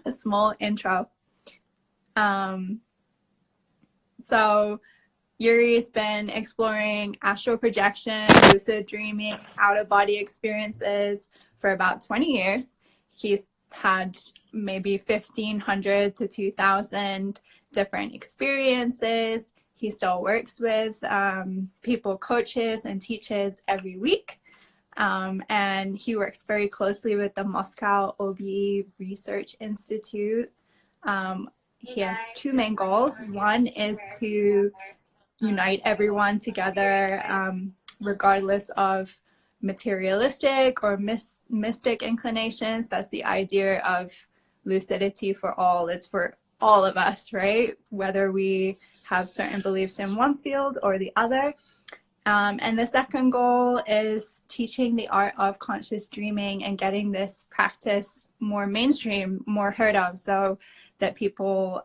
a small intro. So Yuri's been exploring astral projection, lucid dreaming, out-of-body experiences for about 20 years. He's had maybe 1,500 to 2,000 different experiences. He still works with people, coaches, and teaches every week. And he works very closely with the Moscow OBE Research Institute. He has two main goals. One is to unite everyone together, regardless of materialistic or mystic inclinations. That's the idea of lucidity for all. It's for all of us, right? Whether we have certain beliefs in one field or the other. And the second goal is teaching the art of conscious dreaming and getting this practice more mainstream, more heard of, so that people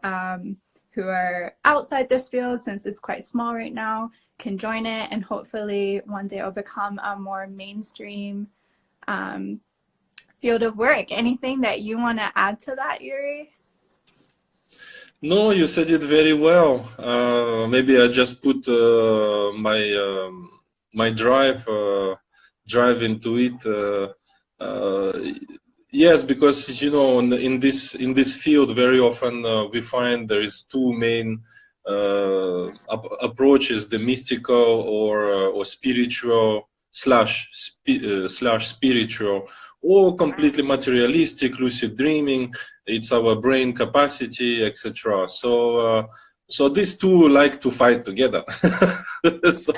who are outside this field, since it's quite small right now, can join it, and hopefully one day it'll become a more mainstream field of work. Anything that you want to add to that, Yuri? No, you said it very well. Maybe I just put my drive into it. Yes, because you know, in this field, very often we find there is two main approaches: the mystical or spiritual slash spiritual, or completely materialistic, lucid dreaming. It's our brain capacity, etc. So these two like to fight together. so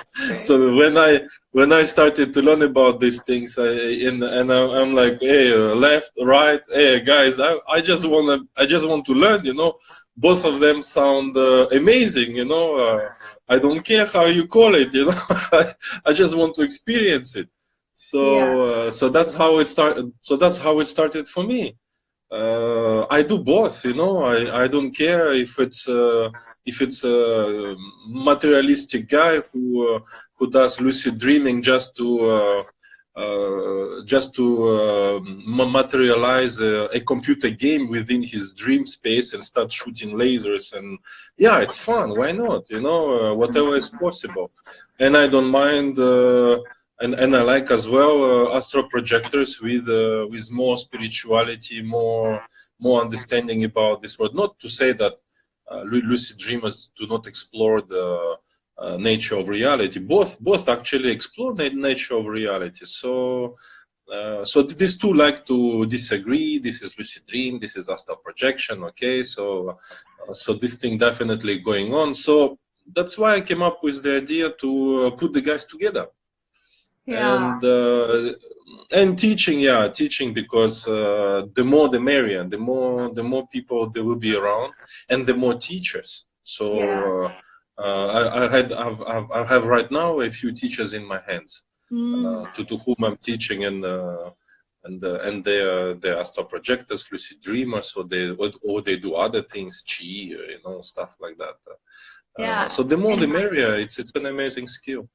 when I started to learn about these things, I'm like, hey, left, right, hey guys, I just want to learn. You know, both of them sound amazing. You know, I don't care how you call it. You know, I just want to experience it. So so that's how it started. So that's how it started for me. I do both, you know. I don't care if it's a materialistic guy who does lucid dreaming just to materialize a computer game within his dream space and start shooting lasers, and yeah, it's fun. Why not? You know, whatever is possible, and I don't mind. And I like as well astral projectors with more spirituality, more understanding about this world. Not to say that lucid dreamers do not explore the nature of reality. Both actually explore the nature of reality. So these two like to disagree. This is lucid dream. This is astral projection. Okay, so this thing definitely going on. So that's why I came up with the idea to put the guys together. Yeah. And teaching because the more the merrier, the more people there will be around, and the more teachers. So I have right now a few teachers in my hands to whom I'm teaching, and they're astral projectors, lucid dreamers, or they do other things, chi, you know, stuff like that. So the more the merrier. It's an amazing skill.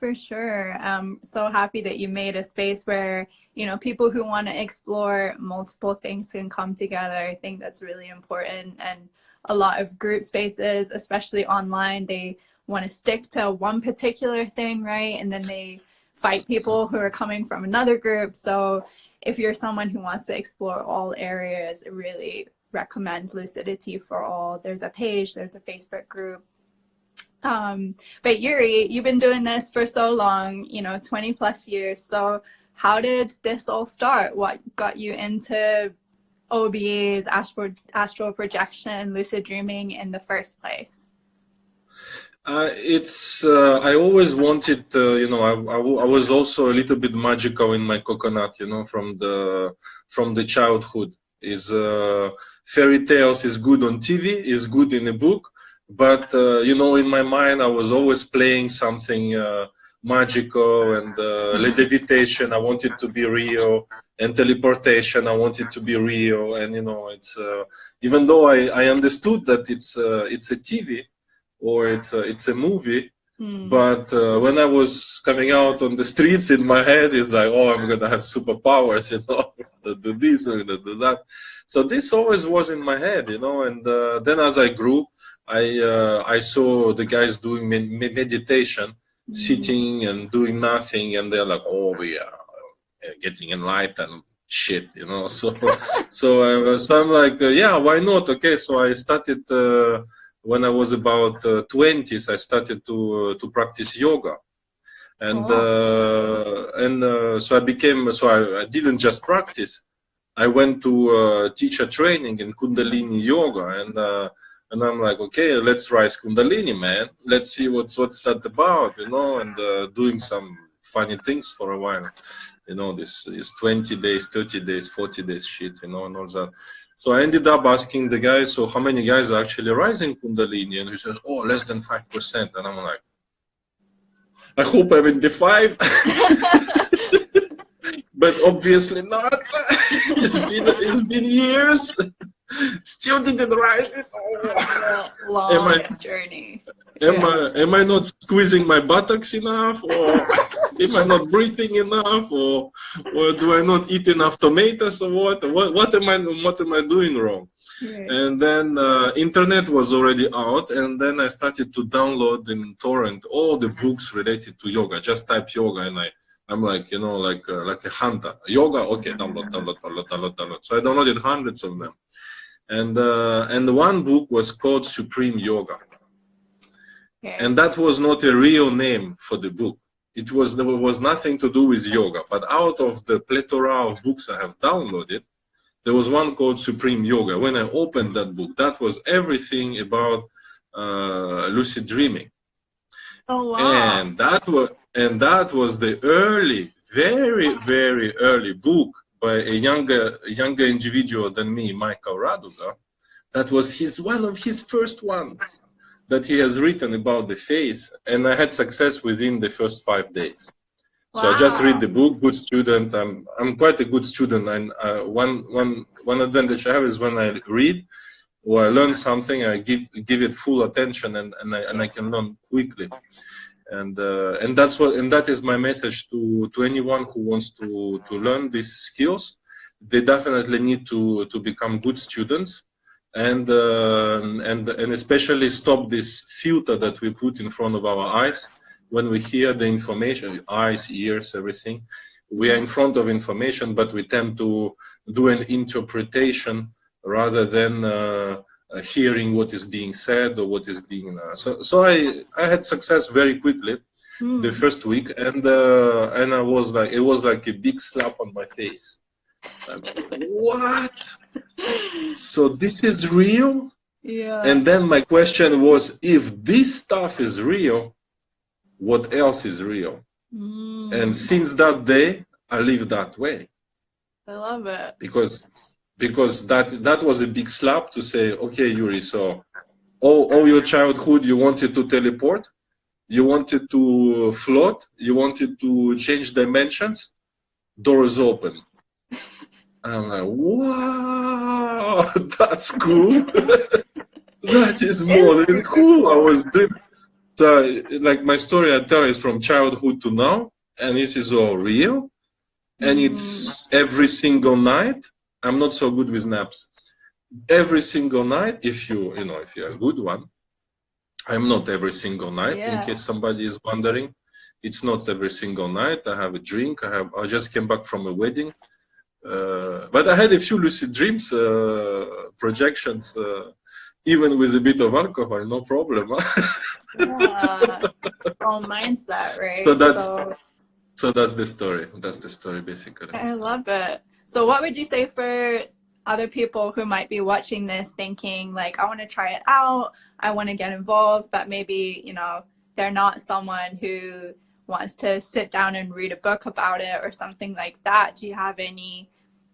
For sure. I'm so happy that you made a space where, you know, people who want to explore multiple things can come together. I think that's really important. And a lot of group spaces, especially online, they want to stick to one particular thing, right? And then they fight people who are coming from another group. So if you're someone who wants to explore all areas, I really recommend Lucidity for All. There's a page, there's a Facebook group. But Yuri, you've been doing this for so long, you know, 20 plus years. So how did this all start? What got you into OBEs, astral projection, lucid dreaming in the first place? I always wanted, you know, I was also a little bit magical in my coconut, you know, from the childhood. Fairy tales is good on TV, is good in a book. But, you know, in my mind, I was always playing something magical, and levitation, I wanted to be real, and teleportation, I wanted to be real. And, you know, it's even though I understood that it's a TV or it's a movie, but when I was coming out on the streets, in my head, it's like, oh, I'm going to have superpowers, you know. do this, I'm gonna do that. So this always was in my head, you know. And then as I grew, I saw the guys doing meditation, sitting and doing nothing, and they're like, oh, we are getting enlightened, shit, you know. So I'm like, yeah, why not? Okay, so I started when I was about 20s. I started to practice yoga. And so I became, so I didn't just practice. I went to teacher training in Kundalini yoga, and I'm like, okay, let's rise Kundalini, man. Let's see what's that about, you know. And doing some funny things for a while, you know. This is 20 days, 30 days, 40 days shit, you know, and all that. So I ended up asking the guy, so how many guys are actually rising Kundalini? And he says, oh, less than 5%. And I'm like, I hope I'm in the 5, but obviously not. It's been years. Still didn't rise it. Oh. Long journey. Am I not squeezing my buttocks enough, or am I not breathing enough, or do I not eat enough tomatoes, or what? What am I doing wrong? Right. And then internet was already out, and then I started to download in torrent all the books related to yoga. Just type yoga, and I'm like, you know, like a hunter. Yoga, okay, download. So I downloaded hundreds of them, and one book was called Supreme Yoga, and that was not a real name for the book. There was nothing to do with yoga, but out of the plethora of books I have downloaded, there was one called Supreme Yoga. When I opened that book, that was everything about lucid dreaming. Oh wow! And that was the early, very, very early book by a younger individual than me, Michael Raduga. That was one of his first ones that he has written about the face, and I had success within the first 5 days. So I just read the book, good student. I'm quite a good student, and one advantage I have is when I read or I learn something, I give it full attention, and I can learn quickly. And that is my message to anyone who wants to learn these skills. They definitely need to become good students, and especially stop this filter that we put in front of our eyes. When we hear the information, eyes, ears, everything, we are in front of information, but we tend to do an interpretation rather than hearing what is being said or what is being. So I had success very quickly the first week, and I was like, it was like a big slap on my face. What? So this is real? Yeah. And then my question was, if this stuff is real, what else is real? And since that day, I live that way. I love it. Because that was a big slap to say, okay, Yuri, so all your childhood you wanted to teleport, you wanted to float, you wanted to change dimensions, doors open. I'm like, wow, that's cool. That is more than cool. I was dreaming. So, like, my story I tell is from childhood to now, and this is all real, and it's every single night. I'm not so good with naps. Every single night, if you're a good one, I'm not every single night. In case somebody is wondering, it's not every single night. I have a drink. I just came back from a wedding, but I had a few lucid dreams, projections. Even with a bit of alcohol, no problem. Yeah. All mindset, right? So that's the story. That's the story, basically. I love it. So what would you say for other people who might be watching this thinking, like, I want to try it out, I want to get involved, but maybe, you know, they're not someone who wants to sit down and read a book about it or something like that. Do you have any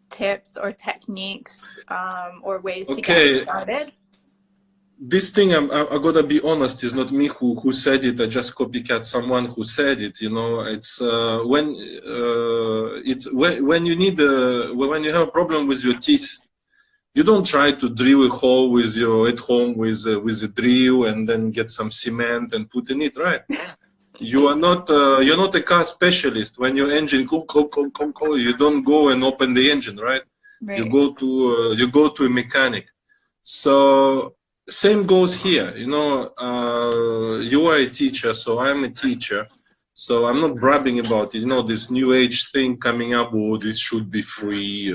tips or techniques or ways to get started? This thing, I gotta be honest, is not me who said it. I just copycat someone who said it. You know, it's when you need when you have a problem with your teeth, you don't try to drill a hole at home with a drill and then get some cement and put in it, right? you're not a car specialist. When your engine call, you don't go and open the engine, right? Right. You go to a mechanic. So same goes here. You know, you are a teacher, so I'm a teacher. So I'm not bragging about it. You know, this new age thing coming up. Oh, this should be free.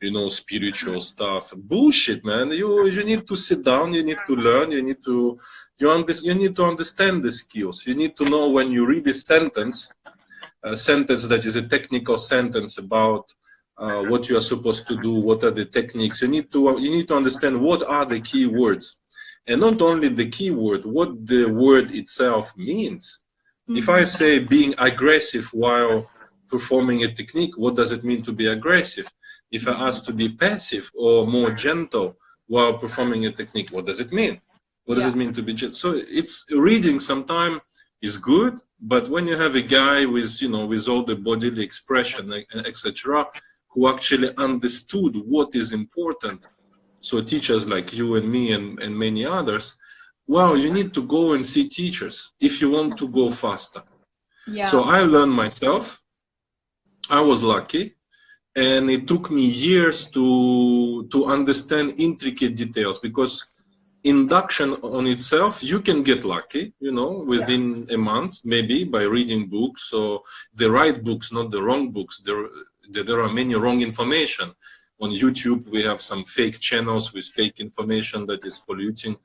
You know, spiritual stuff. Bullshit, man. You need to sit down. You need to learn. You need to understand the skills. You need to know when you read a sentence that is a technical sentence about what you are supposed to do, what are the techniques. You need to understand what are the key words, and not only the key word, what the word itself means. If I say being aggressive while performing a technique, what does it mean to be aggressive? If I ask to be passive or more gentle while performing a technique, what does it mean? What does it mean to be gentle? So it's reading sometimes is good, but when you have a guy with, you know, with all the bodily expression, etc., who actually understood what is important, so teachers like you and me and many others, well, you need to go and see teachers if you want to go faster. Yeah. So I learned myself. I was lucky, and it took me years to understand intricate details, because induction on itself, you can get lucky, you know, within a month, maybe by reading books, or the right books, not the wrong books. There are many wrong information. On YouTube, we have some fake channels with fake information that is polluting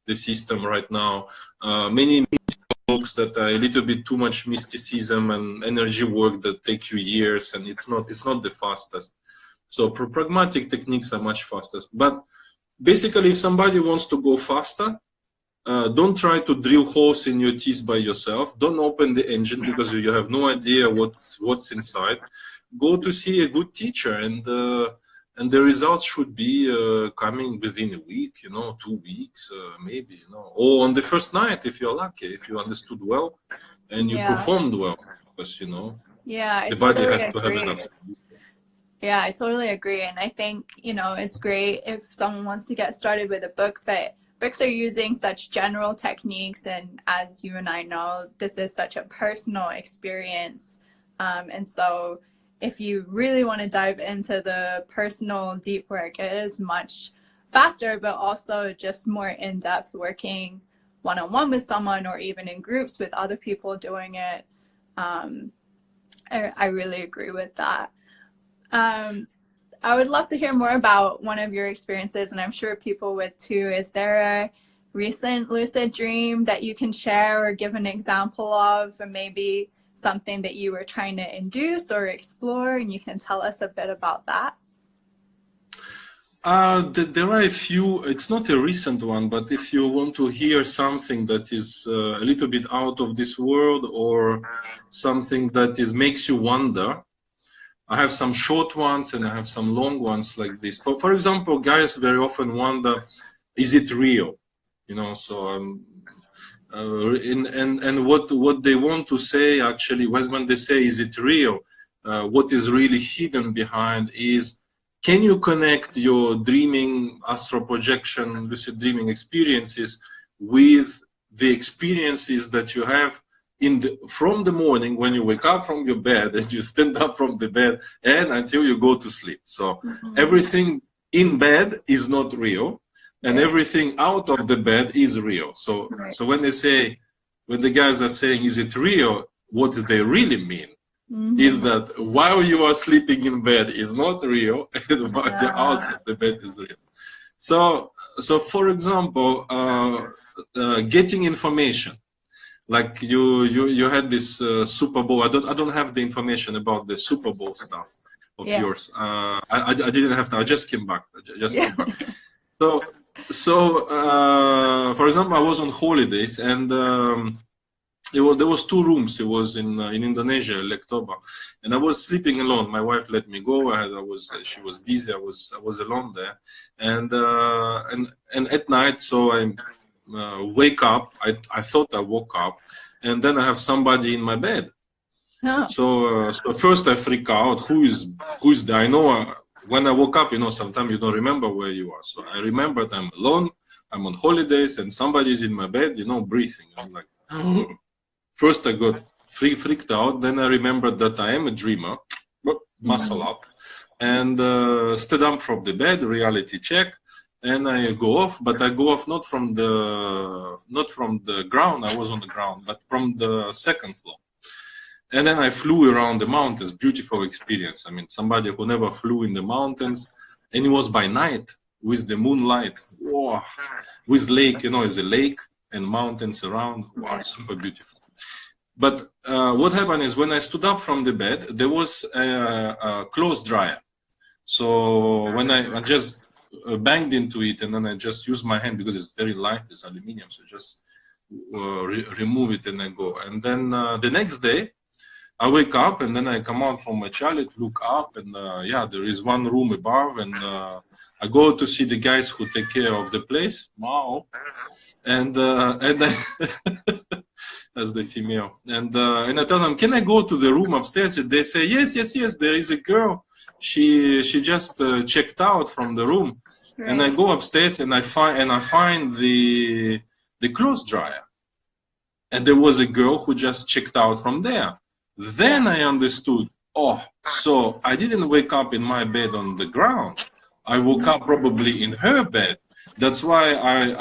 the system right now. Many books that are a little bit too much mysticism and energy work that take you years, and it's not the fastest. So pragmatic techniques are much faster. But basically, if somebody wants to go faster, don't try to drill holes in your teeth by yourself. Don't open the engine, because you have no idea what's inside. Go to see a good teacher, and the results should be coming within a week, you know, 2 weeks, maybe, you know, or on the first night if you're lucky, if you understood well and you performed well, because, you know, the body has to have enough. Yeah, I totally agree. And I think, you know, it's great if someone wants to get started with a book, but books are using such general techniques. And as you and I know, this is such a personal experience. And so if you really want to dive into the personal deep work, it is much faster, but also just more in-depth, working one-on-one with someone, or even in groups with other people doing it. I really agree with that. I would love to hear more about one of your experiences, and I'm sure people would too. Is there a recent lucid dream that you can share or give an example of, or maybe something that you were trying to induce or explore, and you can tell us a bit about that? There are a few. It's not a recent one, but if you want to hear something that is a little bit out of this world, or something that makes you wonder, I have some short ones and I have some long ones like this. For example, guys very often wonder, is it real? You know, so and what they want to say, actually, when they say is it real, what is really hidden behind is, can you connect your dreaming, astral projection, lucid dreaming experiences with the experiences that you have from the morning when you wake up from your bed and you stand up from the bed and until you go to sleep? So everything in bed is not real, and everything out of the bed is real. So so when the guys are saying is it real, what they really mean is that while you are sleeping in bed is not real, and while you're out of the bed is real. So for example, getting information. Like you had this Super Bowl. I don't have the information about the Super Bowl stuff of yours. I didn't have. I just came back. Came back. So for example, I was on holidays, and there was 2 rooms. It was in Indonesia, Lektoba, and I was sleeping alone. My wife let me go. She was busy. I was alone there, and at night, so I wake up. I thought I woke up, and then I have somebody in my bed. So first I freak out. Who is there? I know when I woke up, you know, sometimes you don't remember where you are. So I remembered I'm alone. I'm on holidays, and somebody's in my bed, you know, breathing. I'm like, First I got freaked out, then I remembered that I am a dreamer, muscle up, and stood up from the bed, reality check, and I go off, but I go off not from the ground, I was on the ground, but from the second floor. And then I flew around the mountains, beautiful experience. I mean, somebody who never flew in the mountains, and it was by night with the moonlight, wow, with lake, you know, it's a lake and mountains around, wow, super beautiful. But what happened is when I stood up from the bed, there was a clothes dryer. So when I just banged into it, and then I just used my hand because it's very light, it's aluminum, so just remove it and then go. And then the next day, I wake up and then I come out from my chalet, look up, and yeah, there is one room above, and I go to see the guys who take care of the place. Wow. And I, as the female, and I tell them, can I go to the room upstairs? They say, yes, there is a girl. She just checked out from the room. Right. And I go upstairs and I find the clothes dryer. And there was a girl who just checked out from there. Then I understood, oh, so I didn't wake up in my bed on the ground. I woke up probably in her bed. That's why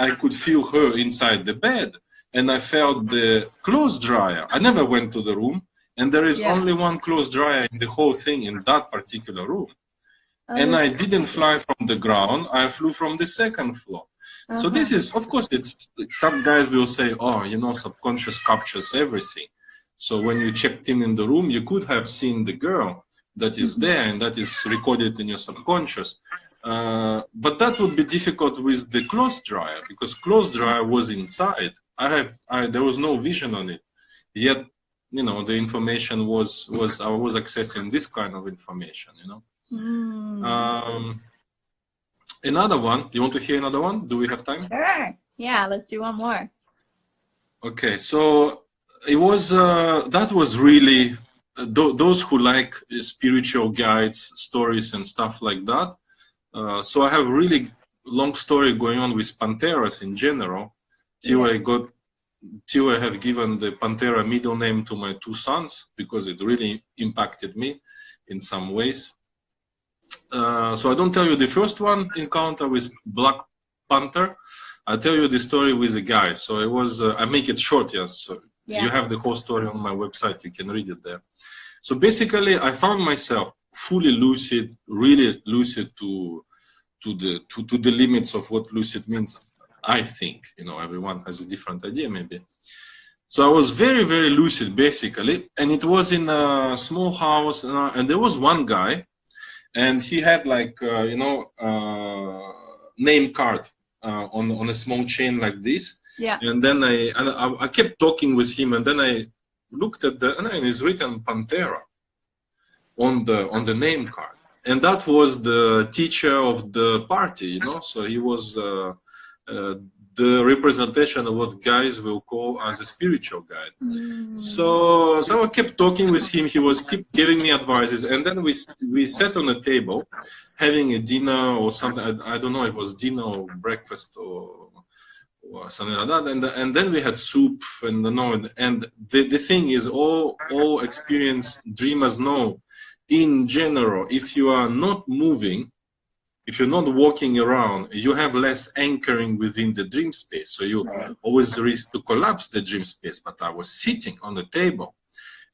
I could feel her inside the bed. And I felt the clothes dryer. I never went to the room. And there is only one clothes dryer in the whole thing in that particular room. And I didn't fly from the ground. I flew from the second floor. So this is, of course, it's some guys will say, oh, you know, subconscious captures everything. So when you checked in the room, you could have seen the girl that is there, and that is recorded in your subconscious. But that would be difficult with the clothes dryer, because clothes dryer was inside. There was no vision on it. Yet, you know, the information I was accessing this kind of information, you know. Another one. You want to hear another one? Do we have time? Sure. Yeah, let's do one more. Okay, so it was that was really those who like spiritual guides, stories, and stuff like that. So I have really long story going on with Pantheras in general, till I have given the Panthera middle name to my two sons, because it really impacted me in some ways. So I don't tell you the first one encounter with Black Panther. I tell you the story with a guy. So it was I make it short, yes. So you have the whole story on my website. You can read it there. So basically, I found myself fully lucid, really lucid to the limits of what lucid means. I think, you know, everyone has a different idea maybe. So I was very, very lucid basically, and it was in a small house, and there was one guy, and he had like you know, name card on a small chain like this. Yeah. And then I kept talking with him, and then I looked at and it's written Panthera on the name card, and that was the teacher of the party, you know. So he was the representation of what guys will call as a spiritual guide. So I kept talking with him. He was keep giving me advices, and then we sat on a table having a dinner or something. I don't know if it was dinner or breakfast or something like that. And then we had soup, and the thing is, all experienced dreamers know, in general, if you are not moving, if you're not walking around, you have less anchoring within the dream space. So you always risk to collapse the dream space. But I was sitting on the table.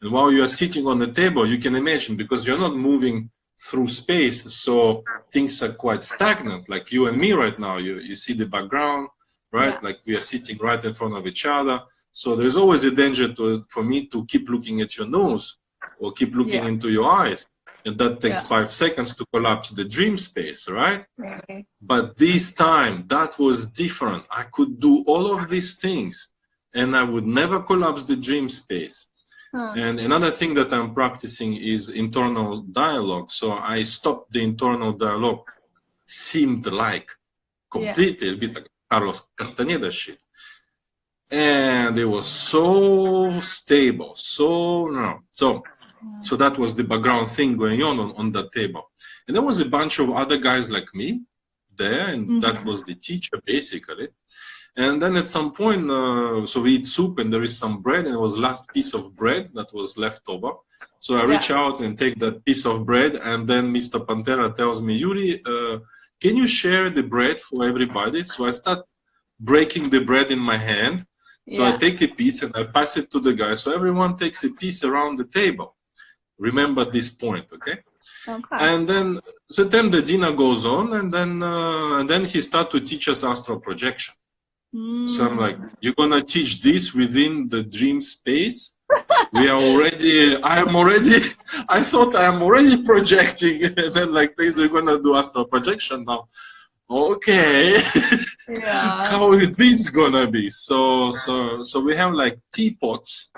And while you are sitting on the table, you can imagine, because you're not moving through space, so things are quite stagnant. Like you and me right now, you see the background, right? Yeah. Like we are sitting right in front of each other. So there's always a danger for me to keep looking at your nose or keep looking into your eyes. And that takes 5 seconds to collapse the dream space, right? But this time, that was different. I could do all of these things, and I would never collapse the dream space. And another thing that I'm practicing is internal dialogue. So I stopped the internal dialogue, seemed like completely, a bit like Carlos Castaneda shit. And it was so stable, So that was the background thing going on that table. And there was a bunch of other guys like me there, and that was the teacher basically. And then at some point, so we eat soup and there is some bread, and it was last piece of bread that was left over. So I reach out and take that piece of bread, and then Mr. Pantera tells me, Yuri, can you share the bread for everybody? So I start breaking the bread in my hand. So I take a piece and I pass it to the guy. So everyone takes a piece around the table. Remember this point, okay? And then, so then the dinner goes on, and then he starts to teach us astral projection. So I'm like, you're gonna teach this within the dream space? We are already, I thought I am already projecting, and then like, please, we're gonna do astral projection now. Okay. How is this gonna be? So we have like teapots.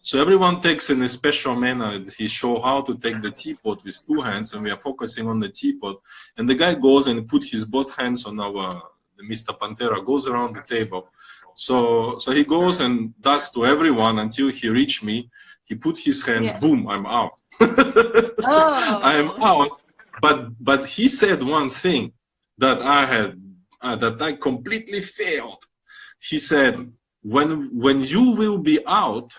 So everyone takes in a special manner. He show how to take the teapot with 2 hands, and we are focusing on the teapot. And the guy goes and put his both hands on our, Mr. Pantera goes around the table. So he goes and does to everyone until he reached me. He put his hands, boom, I'm out. I'm out. But he said one thing that I had, that I completely failed. He said, when you will be out,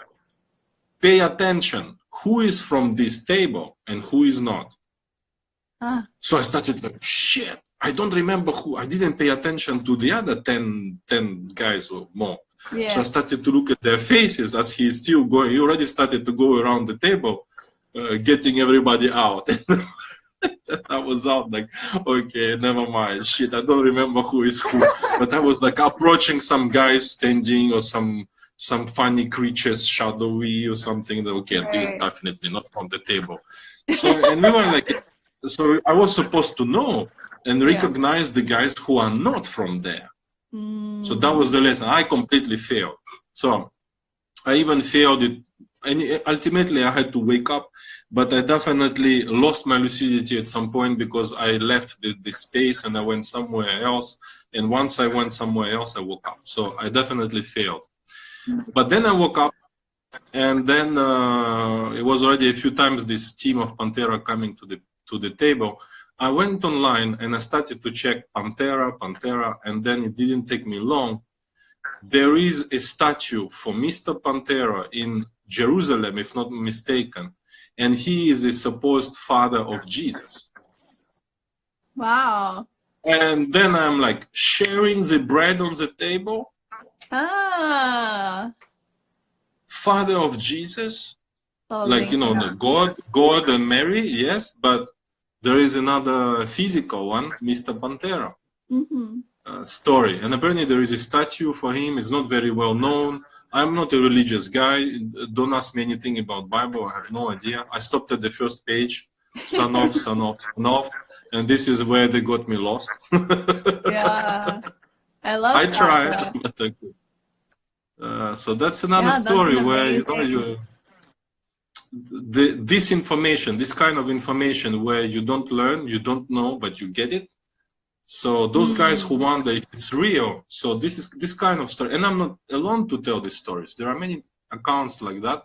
pay attention who is from this table and who is not. So I started like, shit, I don't remember who. I didn't pay attention to the other 10 guys or more. So I started to look at their faces as he's still going. He already started to go around the table, getting everybody out. I was out like, okay, never mind. Shit, I don't remember who is who. But I was like approaching some guys standing or some funny creatures, shadowy or something. Okay, this is definitely not from the table. So, and we were like, so I was supposed to know and recognize the guys who are not from there. So that was the lesson. I completely failed. So I even failed it. And ultimately I had to wake up, but I definitely lost my lucidity at some point because I left the space and I went somewhere else. And once I went somewhere else, I woke up. So I definitely failed. But then I woke up, and then it was already a few times this team of Pantera coming to the table. I went online and I started to check Pantera, and then it didn't take me long. There is a statue for Mr. Pantera in Jerusalem, if not mistaken, and he is a supposed father of Jesus. Wow. And then I'm like sharing the bread on the table. Father of Jesus, like, you know, the God and Mary, yes, but there is another physical one, Mr. Pantera story. And apparently there is a statue for him. It's not very well known. I'm not a religious guy. Don't ask me anything about Bible. I have no idea. I stopped at the first page, son of, son of, son of, and this is where they got me lost. I love I that. tried, but so that's another story where, you know, this information, this kind of information where you don't learn, you don't know, but you get it. So those guys who wonder if it's real, so this is this kind of story, and I'm not alone to tell these stories. There are many accounts like that.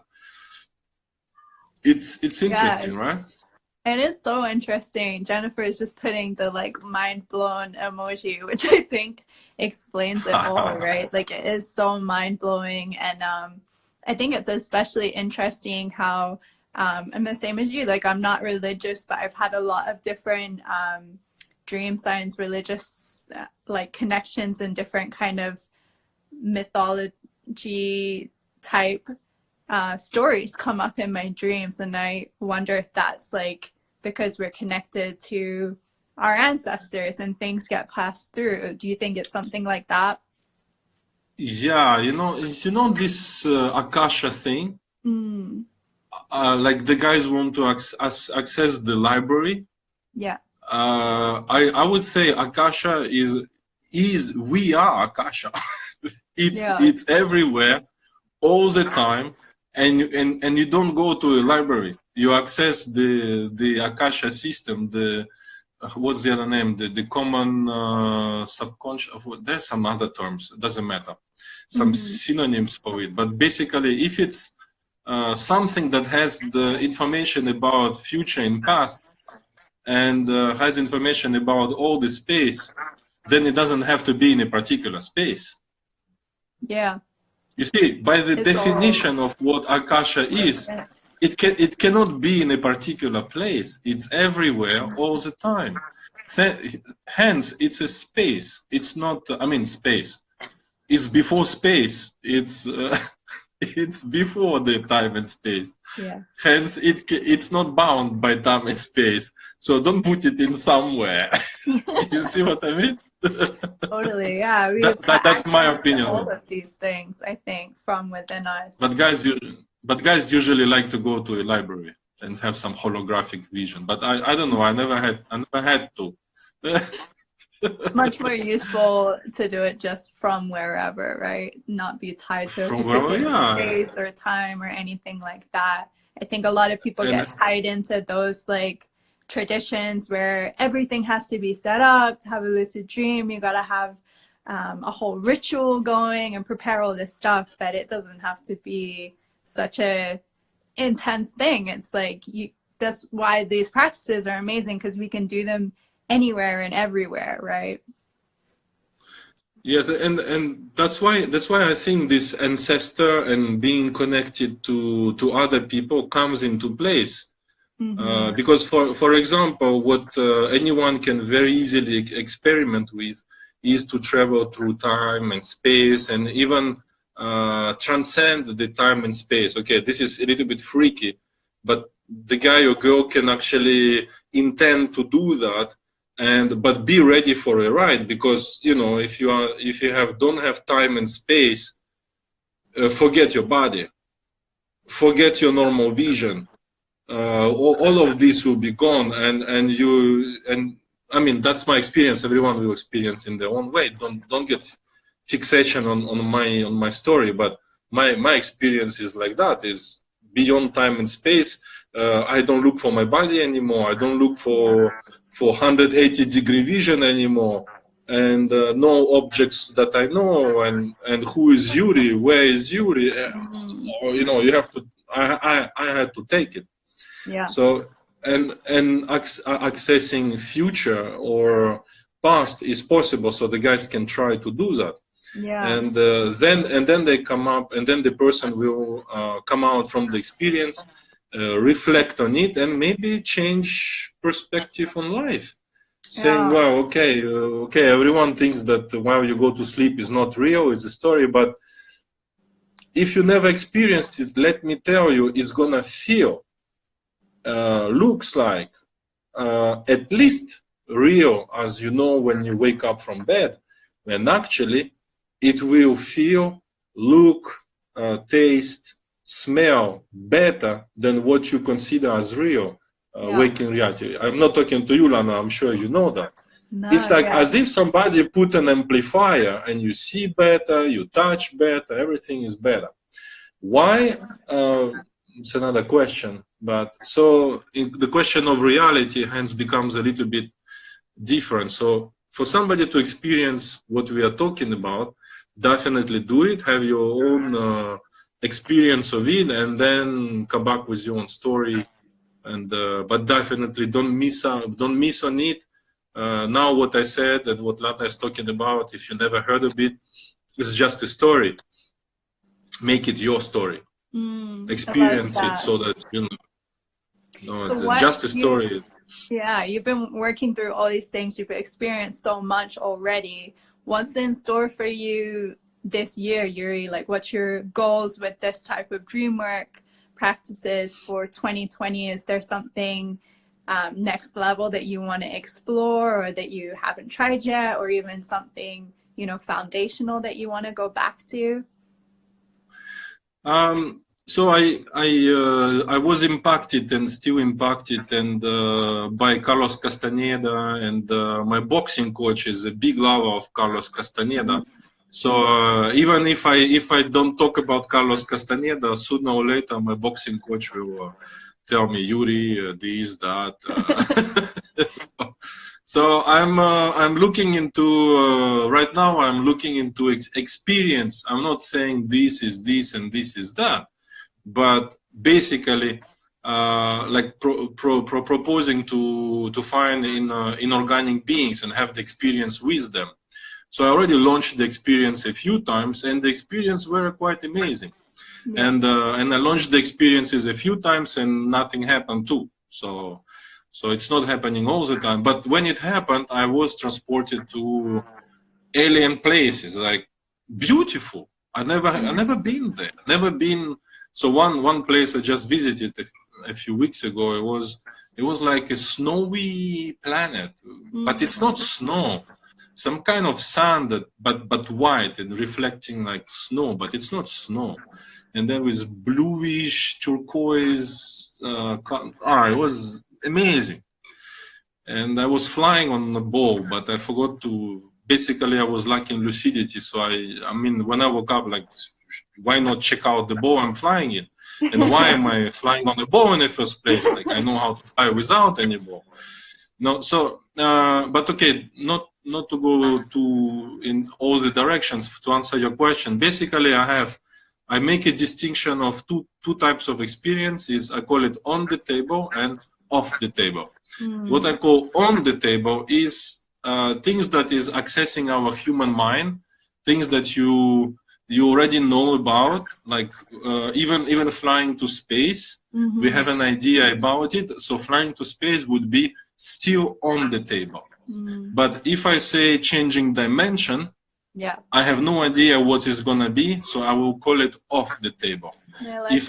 It's interesting, right? It is so interesting. Jennifer is just putting the like mind blown emoji, which I think explains it all, right? Like it is so mind blowing, and I think it's especially interesting how I'm the same as you. Like I'm not religious, but I've had a lot of different dream science, religious like connections and different kind of mythology type stories come up in my dreams, and I wonder if that's like because we're connected to our ancestors and things get passed through. Do you think it's something like that? Yeah, you know this Akasha thing. Like the guys want to access the library. Yeah. I would say Akasha is we are Akasha. It's everywhere, all the time, and you don't go to a library. You access the Akasha system. The what's the other name? The common subconscious. There's some other terms. It doesn't matter. Some synonyms for it. But basically, if it's something that has the information about future and past, and has information about all the space, then it doesn't have to be in a particular space. Yeah. You see, by the It's definition all of what Akasha is, it cannot be in a particular place. It's everywhere all the time. Hence, it's a space. It's not, I mean, space. It's before space. It's it's before the time and space. yeah. Hence, it's not bound by time and space. So don't put it in somewhere. You see what I mean? Totally, yeah. We have That's my access to all opinion. of these things, I think, from within us. But guys usually like to go to a library and have some holographic vision. But I don't know. I never had to. Much more useful to do it just from wherever, right? Not be tied to a From where? particular Yeah. space or time or anything like that. I think a lot of people And get tied into those like traditions where everything has to be set up to have a lucid dream. You got to have a whole ritual going and prepare all this stuff, but it doesn't have to be such a intense thing. It's like that's why these practices are amazing, because we can do them anywhere and everywhere, right? yes, and that's why I think this ancestor and being connected to other people comes into place. Because for example, what anyone can very easily experiment with is to travel through time and space, and even transcend the time and space. Okay, this is a little bit freaky, but the guy or girl can actually intend to do that, but be ready for a ride, because you know, if you don't have time and space, forget your body, forget your normal vision. All of this will be gone, and I mean, that's my experience. Everyone will experience in their own way. Don't get fixation on my story, but my experience is like that, is beyond time and space. I don't look for my body anymore. I don't look for 180-degree vision anymore, and no objects that I know, and who is Yuri, where is Yuri, you know, you have to, I had to take it. Yeah. So accessing future or past is possible, so the guys can try to do that. Yeah. And then they come up, and then the person will come out from the experience, reflect on it, and maybe change perspective on life, saying, well, okay, everyone thinks that while you go to sleep is not real, it's a story, but if you never experienced it, let me tell you, it's gonna feel, looks like, at least real, as you know, when you wake up from bed, when actually it will feel, look, taste, smell better than what you consider as real, waking reality. I'm not talking to you, Lana, I'm sure you know that. No, it's like as if somebody put an amplifier, and you see better, you touch better, everything is better. Why? It's another question. But so the question of reality hence becomes a little bit different. So for somebody to experience what we are talking about, definitely do it, have your own experience of it, and then come back with your own story. And but definitely don't miss on it. Now what I said and what Lana is talking about, if you never heard of it, it's just a story. Make it your story. Experience it, so that you know. No, so it's just a story. Yeah, you've been working through all these things. You've experienced so much already. What's in store for you this year, Yuri? Like, what's your goals with this type of dream work practices for 2020? Is there something next level that you want to explore, or that you haven't tried yet, or even something, you know, foundational that you want to go back to? So I was impacted and still impacted, and by Carlos Castaneda, and my boxing coach is a big lover of Carlos Castaneda. So even if I don't talk about Carlos Castaneda, sooner or later my boxing coach will tell me, Yuri, this, that. So I'm looking into right now. I'm looking into experience. I'm not saying this is this and this is that, but basically, like proposing to find in inorganic beings and have the experience with them. So I already launched the experience a few times, and the experience were quite amazing. Yeah. And I launched the experiences a few times, and nothing happened too. So it's not happening all the time. But when it happened, I was transported to alien places, like beautiful. I never been there. Never been. So one place I just visited a few weeks ago. It was like a snowy planet, but it's not snow. Some kind of sand, but white and reflecting like snow, but it's not snow. And then with bluish turquoise, it was amazing. And I was flying on the ball, but I forgot to. Basically, I was lacking lucidity, so I mean, when I woke up, like, why not check out the ball I'm flying in? And why am I flying on the ball in the first place? Like, I know how to fly without any ball. No, so, but okay, not to go to in all the directions. To answer your question, basically, I make a distinction of two types of experiences. I call it on the table and off the table. What I call on the table is things that is accessing our human mind, things that you already know about, like even flying to space. We have an idea about it, so flying to space would be still on the table. But if I say changing dimension, I have no idea what it's gonna be, so I will call it off the table. If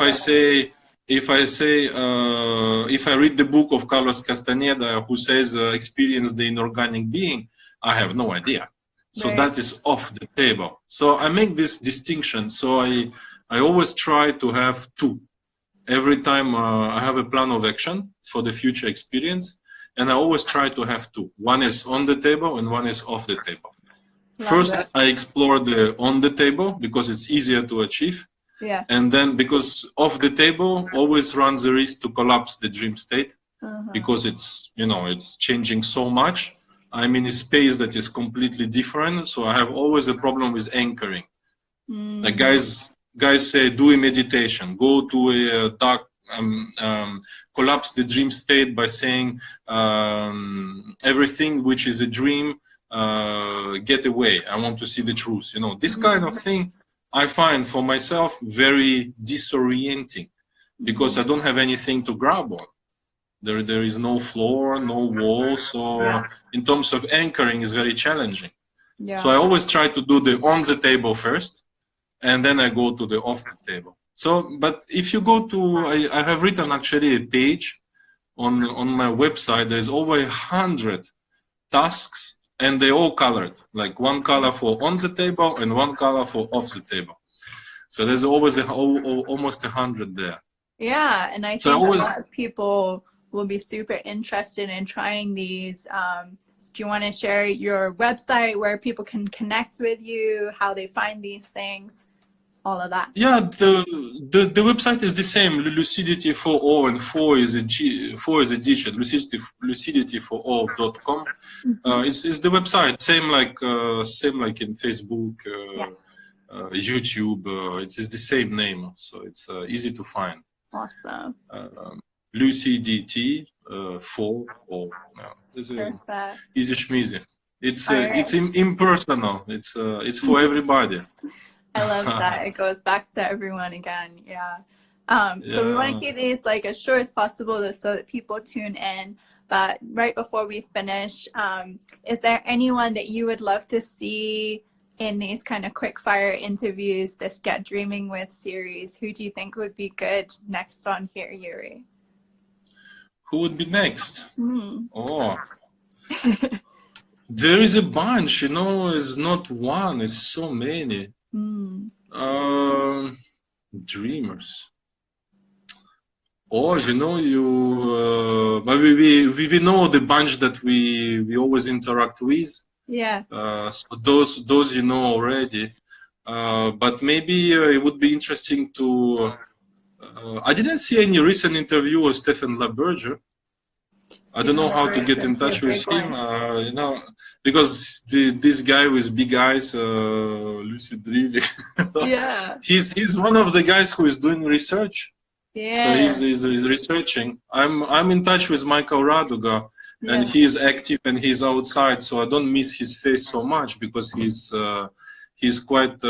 I read the book of Carlos Castaneda, who says experience the inorganic being, I have no idea. So that is off the table. So I make this distinction. So I always try to have two. Every time I have a plan of action for the future experience, and I always try to have two. One is on the table and one is off the table. First, I explore the on the table because it's easier to achieve. Yeah. And then because off the table always runs the risk to collapse the dream state because it's changing so much. I'm in a space that is completely different, so I have always a problem with anchoring. Like guys say, do a meditation, go to a dark, collapse the dream state by saying everything which is a dream, get away. I want to see the truth. This kind of thing. I find for myself very disorienting because I don't have anything to grab on. There is no floor, no wall, so in terms of anchoring is very challenging. Yeah. So I always try to do the on the table first, and then I go to the off the table. So, but if you go to, I have written actually a page on my website. There's over 100 tasks. And they all colored, like one color for on the table and one color for off the table. So there's always almost 100 there. Yeah, and I think a lot of people will be super interested in trying these. Do you want to share your website where people can connect with you, how they find these things? All of that. Yeah, the website is the same. Lucidity for all, and 4 is a digit. Lucidityforall.com. It's the website, same like in Facebook, YouTube. It's the same name, so it's easy to find. Awesome. Lucidity for all. It's easy schmeezy. It's impersonal. It's for everybody. I love that. It goes back to everyone again. Yeah. So we want to keep these like as short as possible so that people tune in. But right before we finish, is there anyone that you would love to see in these kind of quick fire interviews, this Get Dreaming With series? Who do you think would be good next on here, Yuri? Who would be next? Oh. There is a bunch, it's not one, it's so many. Dreamers. Or we know the bunch that we always interact with. Yeah. So those already. But maybe it would be interesting to. I didn't see any recent interview of Stephen LaBerge. I don't know how to get in touch with him, because this guy with big eyes, Lucid Dreaming. Yeah. He's one of the guys who is doing research. Yeah. So he's researching. I'm in touch with Michael Raduga. and Yeah. he is active and he's outside, so I don't miss his face so much because he's quite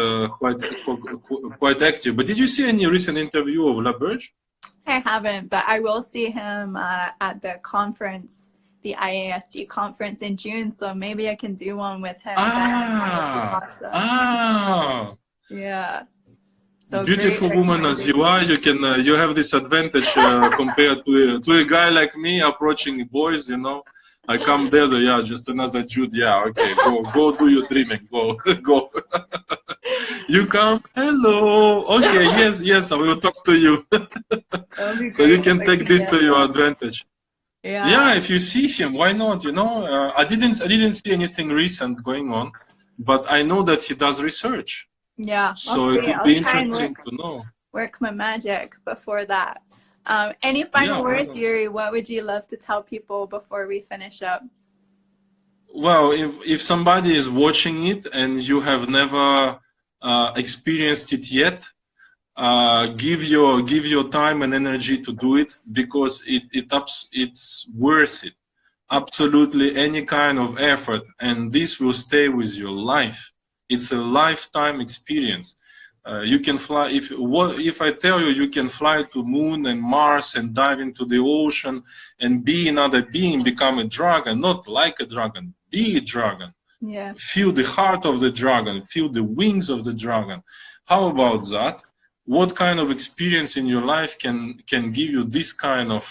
active. But did you see any recent interview of LaBerge? I haven't, but I will see him at the conference, the IAST conference in June, so maybe I can do one with him. That would be awesome. Yeah. So Beautiful great woman as you are, you can you have this advantage compared to a guy like me approaching boys. You know, I come there, yeah, just another Jude. Yeah, okay, go do your dreaming, go go. You come, hello, okay, yes, I will talk to you. So you can take this to your advantage. Yeah, if you see him, why not? You know, I didn't see anything recent going on, but I know that he does research. Yeah. So it would be interesting to know. Work my magic before that. Any final words, Yuri? What would you love to tell people before we finish up? Well, if somebody is watching it and you have never experienced it yet, give your time and energy to do it, because it's worth it. Absolutely any kind of effort, and this will stay with your life. It's a lifetime experience. You can fly, if I tell you you can fly to Moon and Mars and dive into the ocean and be another being, become a dragon, not like a dragon, be a dragon. Yeah. Feel the heart of the dragon, feel the wings of the dragon. How about that? What kind of experience in your life can give you this kind of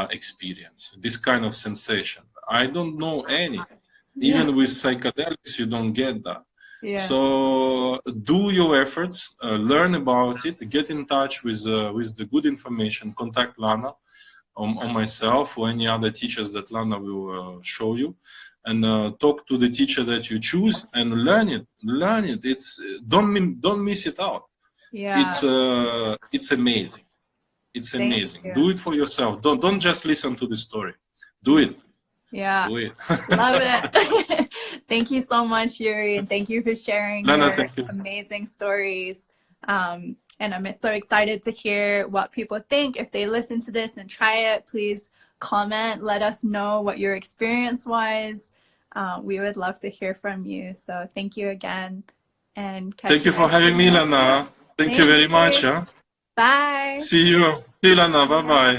experience, this kind of sensation? I don't know any. Even with psychedelics, you don't get that. Yeah. So do your efforts, learn about it, get in touch with the good information, contact Lana or myself or any other teachers that Lana will show you, and talk to the teacher that you choose and learn it. It's don't miss it out. Yeah. It's amazing. It's amazing. You. Do it for yourself. Don't just listen to the story. Do it. Yeah. Do it. Love it. Thank you so much, Yuri, and thank you for sharing Lana, your amazing stories. And I'm so excited to hear what people think. If they listen to this and try it, please comment. Let us know what your experience was. We would love to hear from you. So thank you again. And thank you for having me, Lana. Thank you very much. Bye. See you. See you, Lana. Bye-bye.